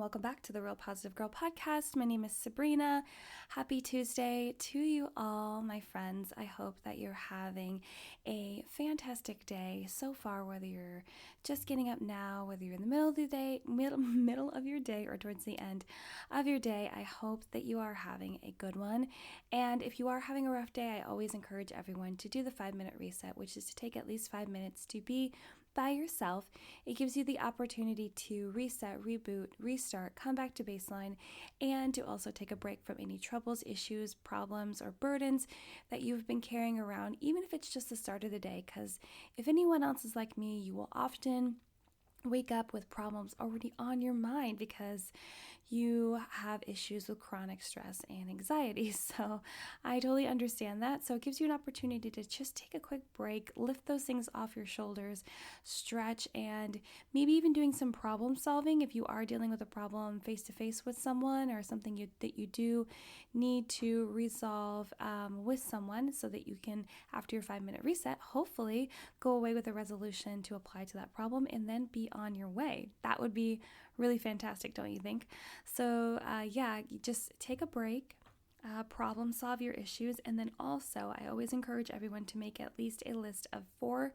welcome back to the Real Positive Girl podcast. My name is Sabrina. Happy Tuesday to you all, my friends. I hope that you're having a fantastic day so far, whether you're just getting up now, whether you're in the middle of the day, middle of your day, or towards the end of your day. I hope that you are having a good one. And if you are having a rough day, I always encourage everyone to do the 5-minute reset, which is to take at least 5 minutes to be by yourself. It gives you the opportunity to reset, reboot, restart, come back to baseline, and to also take a break from any troubles, issues, problems, or burdens that you've been carrying around, even if it's just the start of the day. Because if anyone else is like me, you will often wake up with problems already on your mind because you have issues with chronic stress and anxiety. So I totally understand that. So it gives you an opportunity to just take a quick break, lift those things off your shoulders, stretch, and maybe even doing some problem solving if you are dealing with a problem face to face with someone or something that you do need to resolve with someone, so that you can, after your 5-minute reset, hopefully go away with a resolution to apply to that problem and then be on your way. That would be really fantastic, don't you think? So you just take a break, problem solve your issues, and then also I always encourage everyone to make at least a list of 4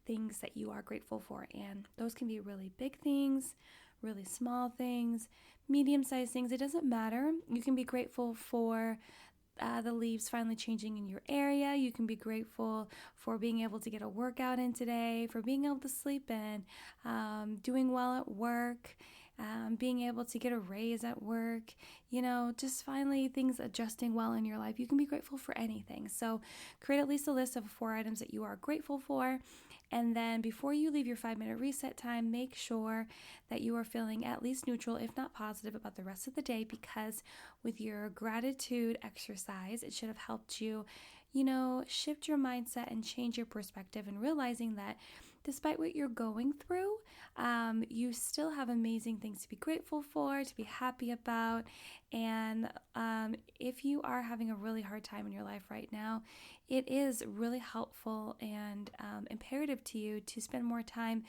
things that you are grateful for. And those can be really big things, really small things, medium-sized things. It doesn't matter. You can be grateful for the leaves finally changing in your area. You can be grateful for being able to get a workout in today, for being able to sleep in, doing well at work, being able to get a raise at work, just finally things adjusting well in your life. You can be grateful for anything. So create at least a list of 4 items that you are grateful for. And then before you leave your 5-minute reset time, make sure that you are feeling at least neutral, if not positive, about the rest of the day, because with your gratitude exercise, it should have helped you, shift your mindset and change your perspective, and realizing that despite what you're going through, you still have amazing things to be grateful for, to be happy about. And if you are having a really hard time in your life right now, it is really helpful and imperative to you to spend more time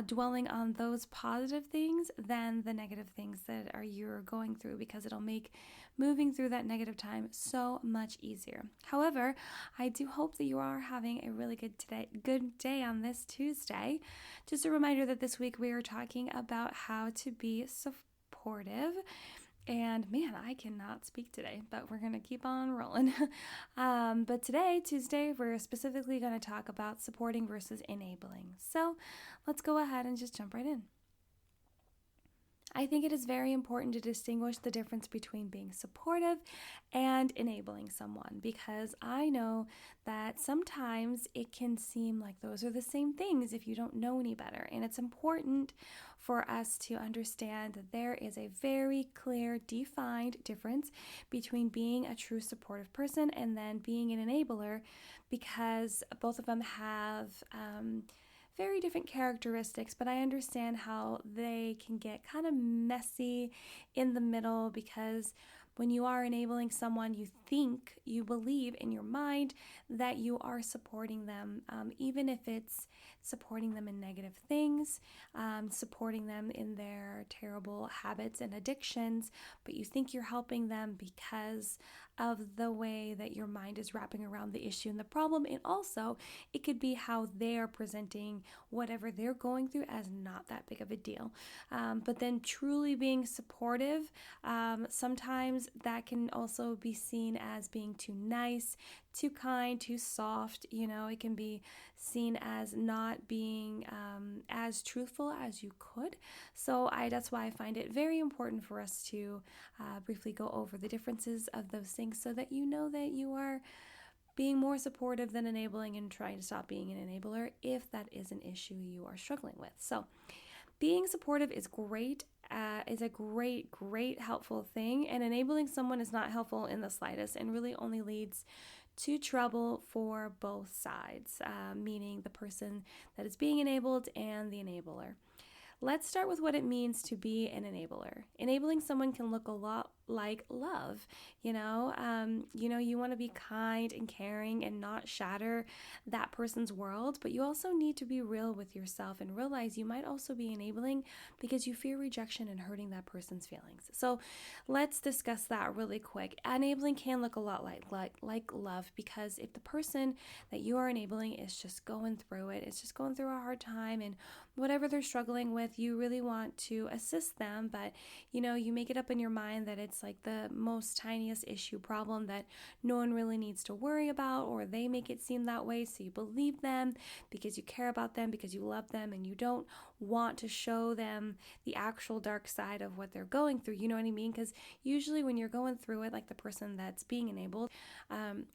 dwelling on those positive things than the negative things that you're going through, because it'll make moving through that negative time so much easier. However, I do hope that you are having a really good day on this Tuesday. Just a reminder that this week we are talking about how to be supportive. And man, I cannot speak today, but we're going to keep on rolling. But today, Tuesday, we're specifically going to talk about supporting versus enabling. So let's go ahead and just jump right in. I think it is very important to distinguish the difference between being supportive and enabling someone, because I know that sometimes it can seem like those are the same things if you don't know any better. And it's important for us to understand that there is a very clear, defined difference between being a true supportive person and then being an enabler, because both of them have very different characteristics, but I understand how they can get kind of messy in the middle, because when you are enabling someone, you believe in your mind that you are supporting them, even if it's supporting them in negative things, supporting them in their terrible habits and addictions, but you think you're helping them because of the way that your mind is wrapping around the issue and the problem. And also, it could be how they're presenting whatever they're going through as not that big of a deal. But then truly being supportive, sometimes that can also be seen as being too nice, too kind, too soft. It can be seen as not being as truthful as you could. So that's why I find it very important for us to briefly go over the differences of those things, so that you know that you are being more supportive than enabling, and trying to stop being an enabler if that is an issue you are struggling with. So being supportive is great, is a great helpful thing, and enabling someone is not helpful in the slightest, and really only leads to trouble for both sides, meaning the person that is being enabled and the enabler. Let's start with what it means to be an enabler. Enabling someone can look a lot like love. You want to be kind and caring and not shatter that person's world, but you also need to be real with yourself and realize you might also be enabling because you fear rejection and hurting that person's feelings. So let's discuss that really quick. Enabling can look a lot like love, because if the person that you are enabling is just going through it, it's just going through a hard time, and whatever they're struggling with, you really want to assist them, but you make it up in your mind that it's like the most tiniest issue problem that no one really needs to worry about, or they make it seem that way, so you believe them because you care about them, because you love them, and you don't want to show them the actual dark side of what they're going through. You know what I mean? Because usually when you're going through it, like the person that's being enabled,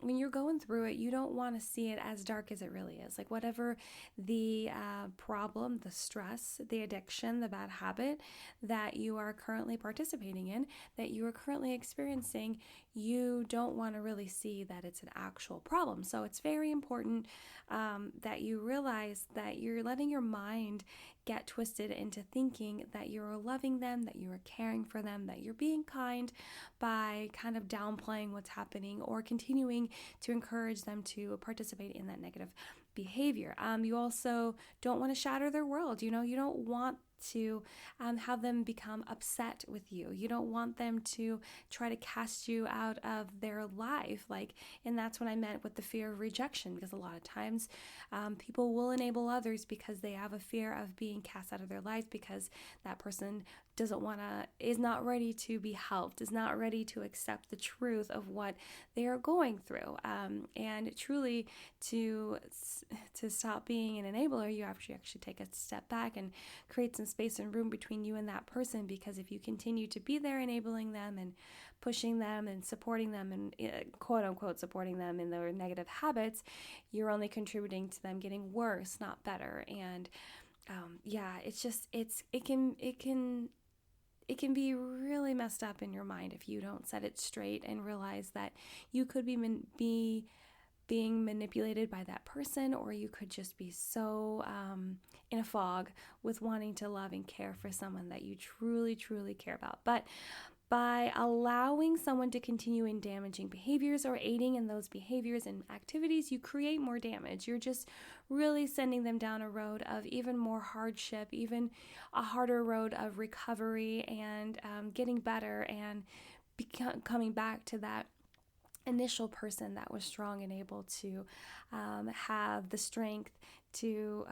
when you're going through it, you don't want to see it as dark as it really is. Like whatever the problem, the stress, the addiction, the bad habit that you are currently participating in, that you are currently experiencing, you don't want to really see that it's an actual problem. So it's very important that you realize that you're letting your mind get twisted into thinking that you're loving them, that you are caring for them, that you're being kind by kind of downplaying what's happening or continuing to encourage them to participate in that negative behavior. You also don't want to shatter their world. You don't want to have them become upset with you. You don't want them to try to cast you out of their life. And that's what I meant with the fear of rejection, because a lot of times people will enable others because they have a fear of being cast out of their lives, because that person is not ready to be helped, is not ready to accept the truth of what they are going through. And truly, to stop being an enabler, you actually take a step back and create some space and room between you and that person, because if you continue to be there enabling them and pushing them and supporting them and quote unquote supporting them in their negative habits, you're only contributing to them getting worse, not better. And it can be really messed up in your mind if you don't set it straight and realize that you could be being manipulated by that person, or you could just be so in a fog with wanting to love and care for someone that you truly, truly care about. But by allowing someone to continue in damaging behaviors or aiding in those behaviors and activities, you create more damage. You're just really sending them down a road of even more hardship, even a harder road of recovery and getting better and coming back to that initial person that was strong and able to have the strength to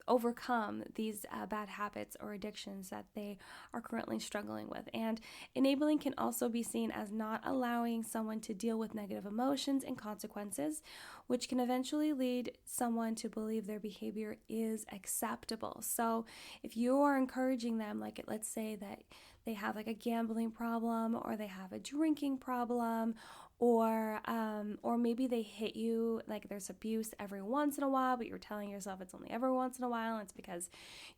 overcome these bad habits or addictions that they are currently struggling with. And enabling can also be seen as not allowing someone to deal with negative emotions and consequences, which can eventually lead someone to believe their behavior is acceptable. So if you are encouraging them, let's say that they have a gambling problem, or they have a drinking problem, or maybe they hit you, there's abuse every once in a while, but you're telling yourself it's only every once in a while, and it's because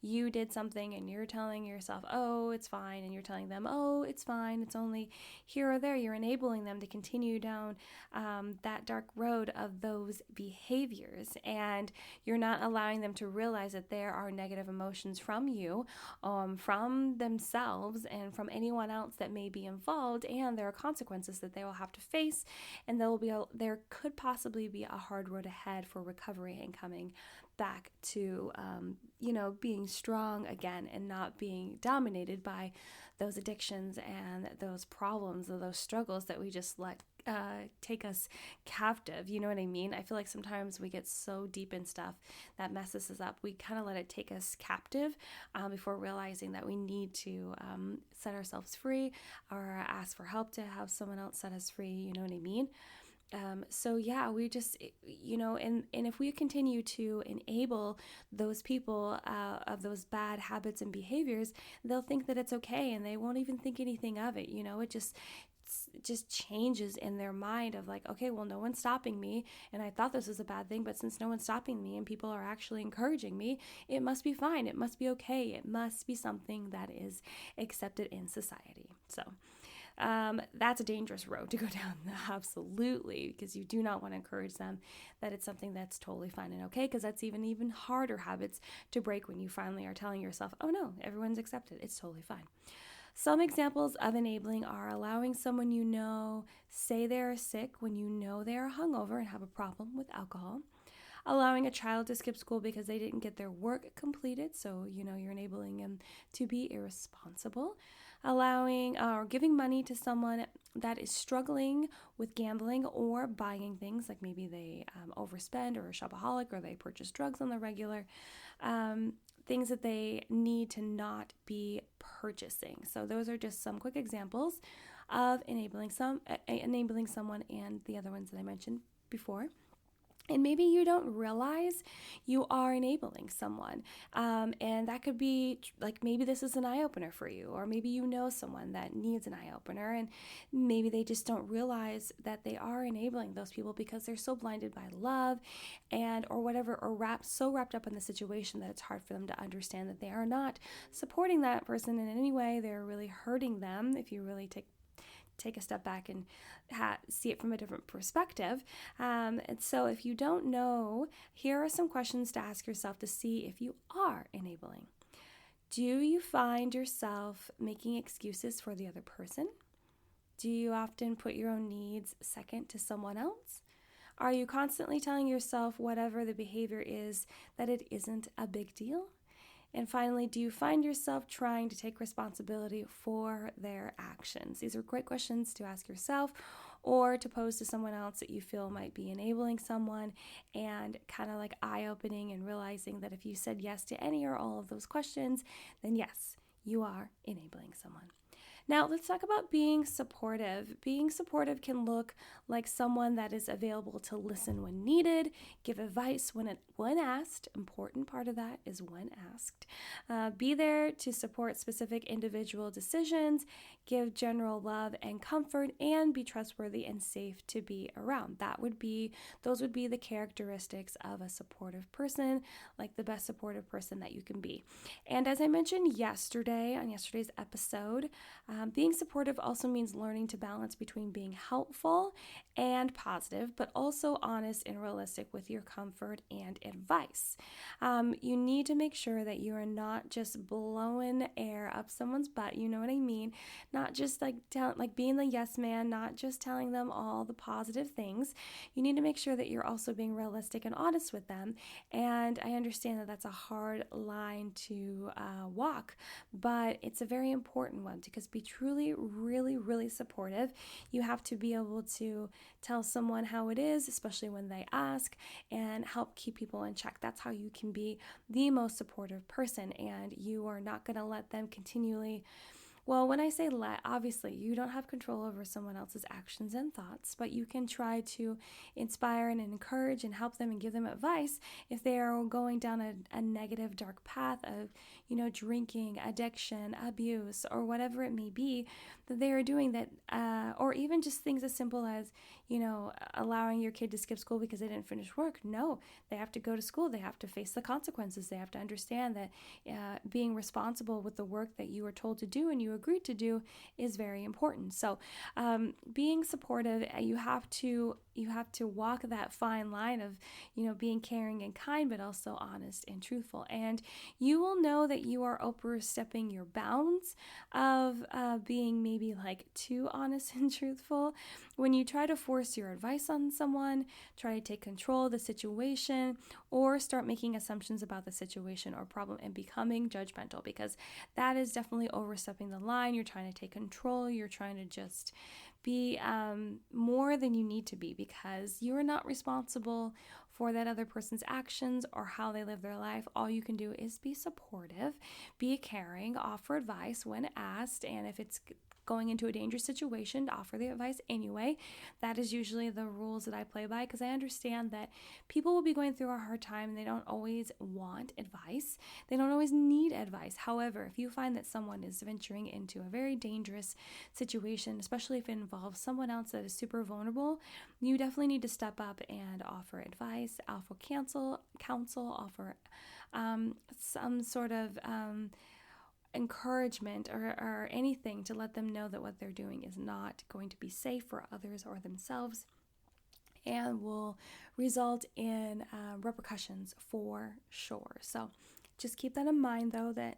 you did something, and you're telling yourself, oh, it's fine, and you're telling them, oh, it's fine, it's only here or there. You're enabling them to continue down that dark road of those behaviors, and you're not allowing them to realize that there are negative emotions from you, from themselves, and from anyone else that may be involved, and there are consequences that they will have to face. And there could possibly be a hard road ahead for recovery and coming back to, being strong again and not being dominated by those addictions and those problems or those struggles that we just let take us captive. You know what I mean? I feel like sometimes we get so deep in stuff that messes us up. We kind of let it take us captive before realizing that we need to set ourselves free or ask for help to have someone else set us free. You know what I mean? We just, and if we continue to enable those people of those bad habits and behaviors, they'll think that it's okay, and they won't even think anything of it. It just changes in their mind of okay, well, no one's stopping me, and I thought this was a bad thing, but since no one's stopping me and people are actually encouraging me, it must be fine. It must be okay. It must be something that is accepted in society. So that's a dangerous road to go down, absolutely, because you do not want to encourage them that it's something that's totally fine and okay, because that's even harder habits to break when you finally are telling yourself, oh no, everyone's accepted, it's totally fine. Some examples of enabling are allowing someone you know say they're sick when you know they are hungover and have a problem with alcohol. Allowing a child to skip school because they didn't get their work completed, so you're enabling them to be irresponsible. Allowing or giving money to someone that is struggling with gambling or buying things, like maybe they overspend or are a shopaholic or they purchase drugs on the regular. Things that they need to not be purchasing. So those are just some quick examples of enabling someone, and the other ones that I mentioned before. And maybe you don't realize you are enabling someone. And that could be like, maybe this is an eye-opener for you, or maybe you know someone that needs an eye-opener, and maybe they just don't realize that they are enabling those people because they're so blinded by love and or whatever, or so wrapped up in the situation that it's hard for them to understand that they are not supporting that person in any way. They're really hurting them if you really take a step back and see it from a different perspective. And so if you don't know, here are some questions to ask yourself to see if you are enabling. Do you find yourself making excuses for the other person? Do you often put your own needs second to someone else? Are you constantly telling yourself whatever the behavior is that it isn't a big deal? And finally, do you find yourself trying to take responsibility for their actions? These are great questions to ask yourself or to pose to someone else that you feel might be enabling someone, and kind of like eye-opening and realizing that if you said yes to any or all of those questions, then yes, you are enabling someone. Now, let's talk about being supportive. Being supportive can look like someone that is available to listen when needed, give advice when asked. Important part of that is when asked. Be there to support specific individual decisions, give general love and comfort, and be trustworthy and safe to be around. Those would be the characteristics of a supportive person, like the best supportive person that you can be. And as I mentioned yesterday on yesterday's episode, being supportive also means learning to balance between being helpful and positive, but also honest and realistic with your comfort and advice. You need to make sure that you are not just blowing air up someone's butt, you know what I mean? Not just like being the yes man, not just telling them all the positive things. You need to make sure that you're also being realistic and honest with them. And I understand that that's a hard line to walk, but it's a very important one, because be truly, really, really supportive. You have to be able to tell someone how it is, especially when they ask, and help keep people in check. That's how you can be the most supportive person, and you are not going to let them continually. Well, when I say let, obviously you don't have control over someone else's actions and thoughts, but you can try to inspire and encourage and help them and give them advice if they are going down a negative, dark path of, drinking, addiction, abuse, or whatever it may be that they are doing that, or even just things as simple as, allowing your kid to skip school because they didn't finish work. No, they have to go to school. They have to face the consequences. They have to understand that being responsible with the work that you were told to do and you agreed to do is very important. So being supportive, you have to walk that fine line of, being caring and kind, but also honest and truthful. And you will know that you are overstepping your bounds of being maybe like too honest and truthful when you try to force your advice on someone, try to take control of the situation, or start making assumptions about the situation or problem and becoming judgmental, because that is definitely overstepping the line. You're trying to take control. You're trying to just be more than you need to be, because you are not responsible for that other person's actions or how they live their life. All you can do is be supportive, be caring, offer advice when asked, and if it's going into a dangerous situation, to offer the advice anyway. That is usually the rules that I play by, because I understand that people will be going through a hard time and they don't always want advice. They don't always need advice. However, if you find that someone is venturing into a very dangerous situation, especially if it involves someone else that is super vulnerable, you definitely need to step up and offer advice, offer counsel, offer some sort of encouragement or anything to let them know that what they're doing is not going to be safe for others or themselves, and will result in repercussions for sure. So just keep that in mind, though, that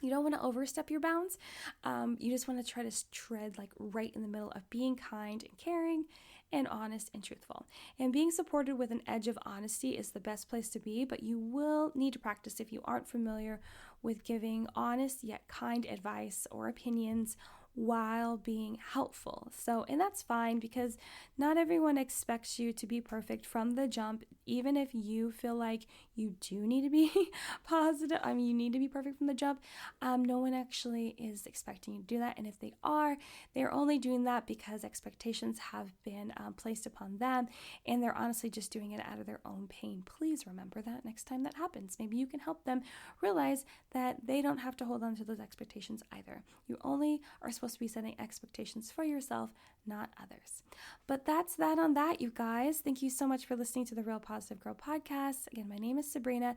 You don't want to overstep your bounds. You just want to try to tread like right in the middle of being kind and caring and honest and truthful. And being supported with an edge of honesty is the best place to be, but you will need to practice if you aren't familiar with giving honest yet kind advice or opinions while being helpful. And that's fine because not everyone expects you to be perfect from the jump, even if you feel like you do need to be positive. You need to be perfect from the jump. No one actually is expecting you to do that. And if they are, they're only doing that because expectations have been placed upon them, and they're honestly just doing it out of their own pain. Please remember that next time that happens. Maybe you can help them realize that they don't have to hold on to those expectations either. You only are supposed to be setting expectations for yourself, not others. But that's that on that, you guys. Thank you so much for listening to the Real Positive Girl podcast. Again, my name is Sabrina,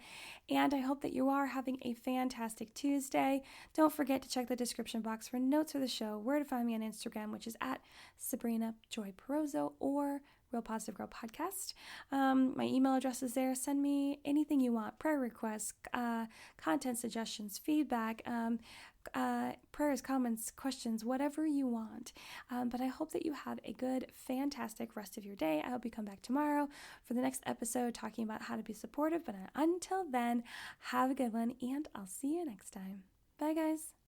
and I hope that you are having a fantastic Tuesday. Don't forget to check the description box for notes for the show, where to find me on Instagram, which is at Sabrina Joy Perozzo, or Real Positive Girl Podcast. My email address is there. Send me anything you want, prayer requests, content suggestions, feedback, prayers, comments, questions, whatever you want. But I hope that you have a good, fantastic rest of your day. I hope you come back tomorrow for the next episode talking about how to be supportive. But until then, have a good one, and I'll see you next time. Bye, guys.